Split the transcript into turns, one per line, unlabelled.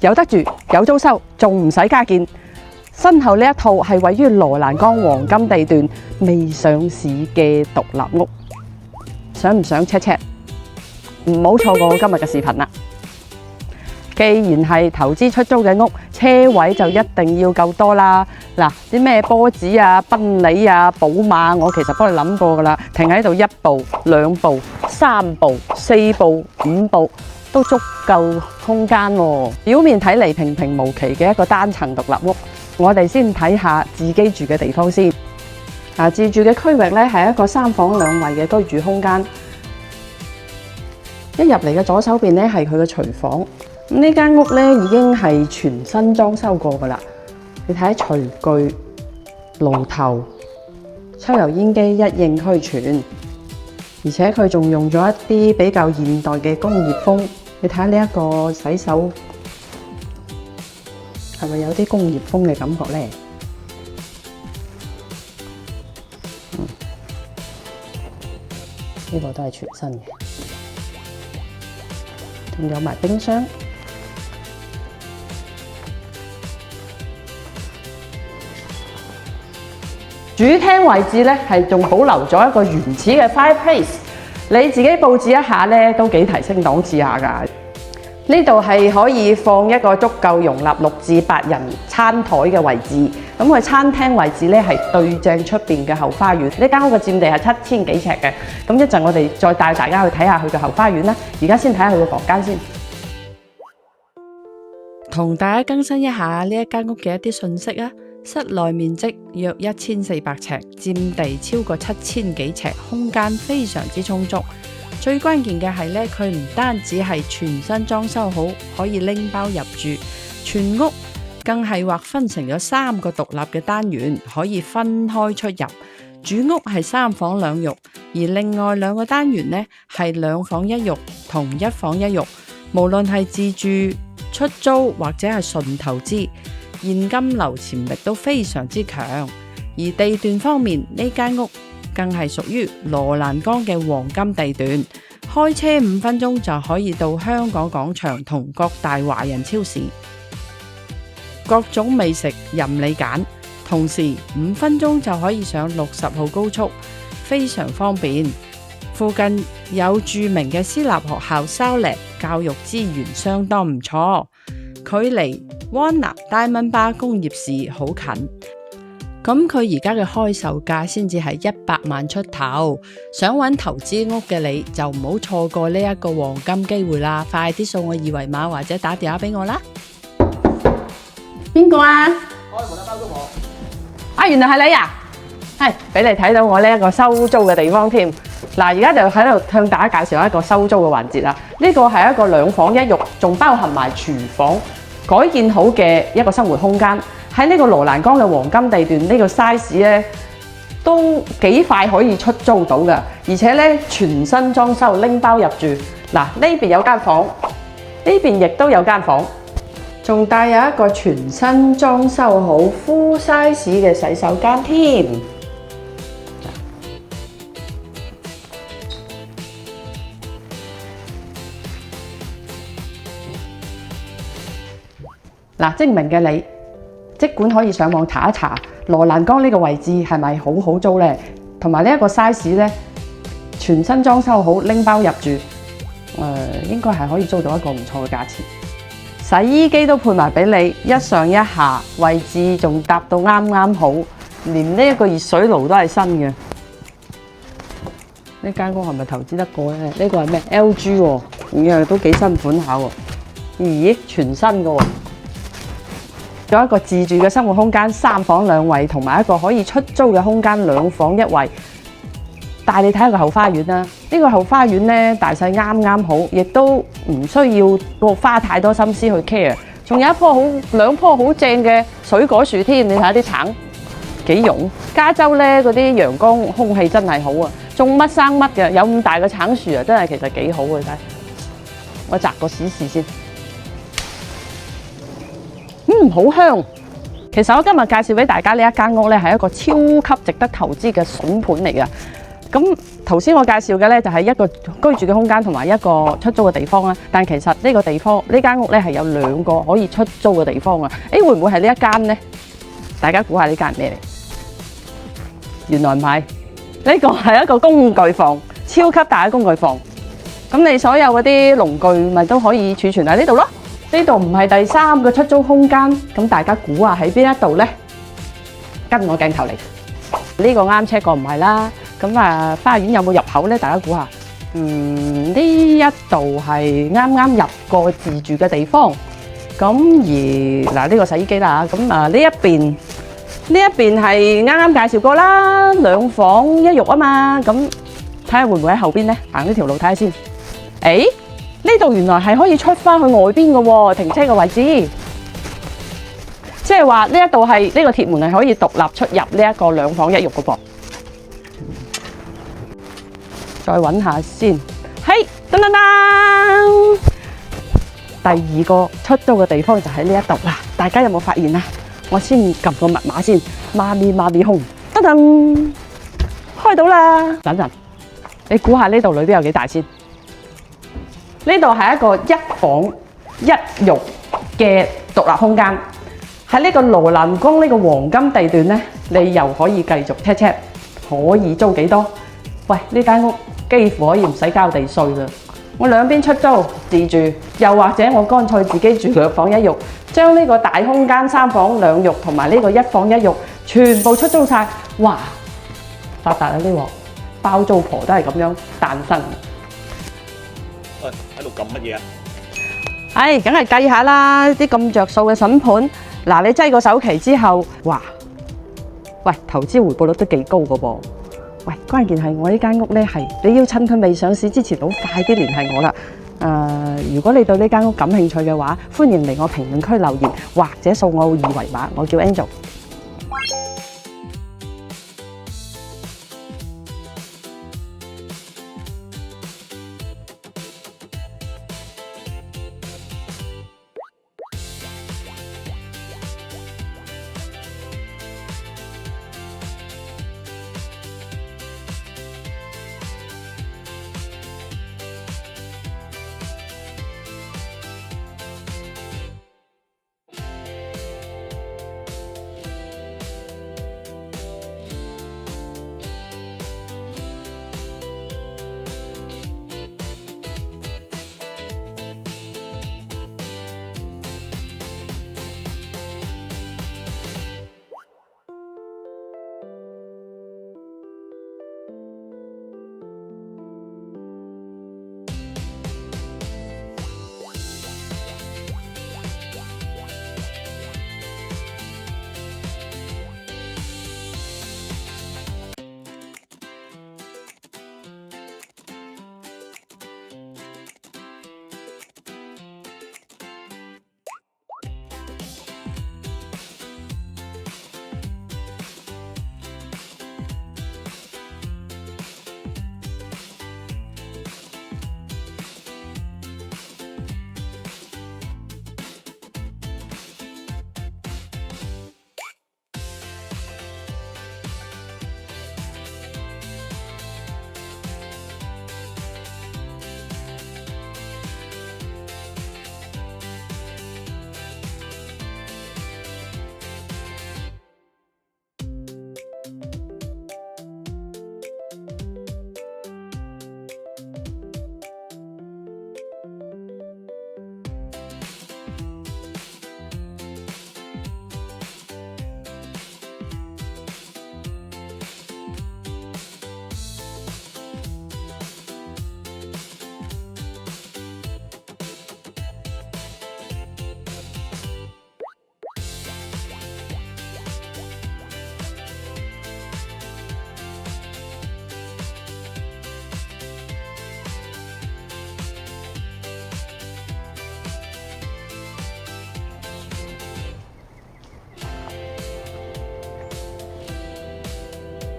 有得住，有租收，仲唔使加建。身後呢一套係位於羅蘭崗黃金地段未上市嘅獨立屋，想唔想 check？ 唔好錯過我今日嘅視頻啦！既然係投資出租嘅屋，車位就一定要夠多啦。嗱，啲咩波子啊、賓利啊、寶馬，我其實幫你諗過噶啦，停喺度1部、2部、3部、4部、5部都足夠空間喎。表面睇嚟平平無奇嘅一個單層獨立屋，我哋先睇下自己住嘅地方先。自住嘅區域咧係一個3房2衛嘅居住空間。一入嚟嘅左手邊咧係佢嘅廚房。呢間屋咧已經係全新裝修過噶啦，你睇下廚具、爐頭、抽油煙機一應俱全，而且佢仲用咗一啲比較現代嘅工業風。你睇下呢一個洗手係咪有啲工業風嘅感覺咧？呢個都係全新嘅，仲有埋冰箱。主廳位置咧係仲保留咗一個原始嘅 fireplace， 你自己佈置一下咧都幾提升檔次下㗎。呢度係可以放一個足夠容納6至8人餐台嘅位置。咁佢餐廳位置咧係對正出邊嘅後花園。呢間屋嘅佔地係7000幾尺嘅。咁一陣我哋再帶大家去睇下佢嘅後花園啦。而家先睇下佢嘅房間先。同大家更新一下呢一間屋嘅一啲信息啊。室內面積約1400尺，佔地超過7000幾尺，空間非常之充足。最關鍵嘅係咧，佢唔單止係全新裝修好，可以拎包入住，全屋更係劃分成咗3個獨立嘅單元，可以分開出入。主屋係3房2浴，而另外2個單元呢係2房1浴同1房1浴。無論係自住、出租或者係純投資，現金流潛力都非常之強，而地段方面，呢間屋更係屬於羅蘭崗嘅黃金地段，開車5分鐘就可以到香港廣場同各大華人超市，各種美食任你揀，同時5分鐘就可以上60號高速，非常方便。附近有著名嘅私立學校Saulet，教育資源相當唔錯，距離灣南大蚊巴工業市好近。咁佢而家嘅開售價先至係100萬出頭，想揾投資屋嘅你就唔好錯過呢一個黃金機會啦！快啲掃我2維碼或者打電話俾我啦。邊個啊？開門啦，包租婆。原來係你啊！係俾你睇到我呢一個收租嘅地方添。嗱，而家就喺度向大家介紹一個收租嘅環節啦。呢個係一個2房1浴，仲包含埋廚房，改建好嘅一個生活空間。喺呢個羅蘭崗嘅黃金地段，呢個 size 咧都幾快可以出租到㗎，而且咧全新裝修，拎包入住。嗱，呢邊有間房，呢邊亦都有間房，仲帶有一個全新裝修好 full size 嘅洗手間添。嗱，精明嘅你，即管可以上網查一查羅蘭崗呢個位置係咪好好租呢？同埋呢一個 size 咧，全新裝修好，拎包入住，應該係可以租到一個唔錯嘅價錢。洗衣機都配埋俾你，一上一下，位置仲搭到啱啱好，連呢一個熱水爐都係新嘅。呢間屋係咪投資得過呢？呢個係咩 LG 喎？咁都幾新款下喎。咦，全新嘅喎。有一個自住嘅生活空間，3房2衛，同埋一個可以出租嘅空間2房1衛。帶你睇下個後花園啦。呢個後花園咧大細啱啱好，亦都唔需要花太多心思去 care。仲有2棵好正嘅水果樹添，你睇下啲橙幾勇。加州咧嗰啲陽光空氣真係好啊，種乜生乜嘅，有咁大嘅橙樹啊，真係其實幾好嘅。睇我摘個試試先。好香。其實我今日介紹俾大家呢一間屋咧，係一個超級值得投資嘅筍盤嚟嘅。咁頭先我介紹嘅咧就係一個居住嘅空間同埋一個出租嘅地方啦。但其實呢個地方呢間屋咧係有2個可以出租嘅地方啊！會唔會係呢一間呢？大家估下呢間係咩嚟？原來唔係，呢個係一個工具房，超級大嘅工具房。咁你所有嗰啲農具咪都可以儲存喺呢度咯。呢度唔係第3個出租空間，咁大家估下喺邊一度呢？跟我鏡頭嚟，呢個啱 check 過唔係啦。咁花園有冇入口呢？大家估下。呢一度係啱啱入過自住嘅地方。咁而嗱呢個洗衣機啦，咁呢一邊係啱啱介紹過啦，2房1浴啊嘛。咁睇下會唔會喺後邊呢？行呢條路睇下先。呢度原來係可以出翻去外邊嘅喎，停車嘅位置。即係話呢一度係呢個鐵門係可以獨立出入呢一個2房1浴嘅噃。再揾下先，噔噔噔！第2個出租嘅地方就喺呢一度啦。大家有冇發現啊？我先撳個密碼先，媽咪紅，噔噔，開到啦！等陣，你估下呢度裏邊有幾大先？呢度係一個1房1浴嘅獨立空間。喺呢個羅蘭宮呢個黃金地段呢，你又可以繼續 check 可以租幾多？喂，呢間屋幾乎可以唔使交地稅啦。我兩邊出租自住，又或者我乾脆自己住2房1浴，將呢個大空間3房2浴同埋呢個1房1浴全部出租晒。哇！發達啊！呢鑊包租婆都係咁樣誕生。
喺度撳乜嘢啊？
梗係計下啦，啲咁着數嘅筍盤。嗱，你擠個首期之後，哇！喂，投資回報率都幾高㗎噃。喂，關鍵係我呢間屋呢，係你要趁佢未上市之前，好快啲聯繫我啦。如果你對呢間屋感興趣嘅話，歡迎嚟我評論區留言，或者掃我2維碼，我叫 Angel。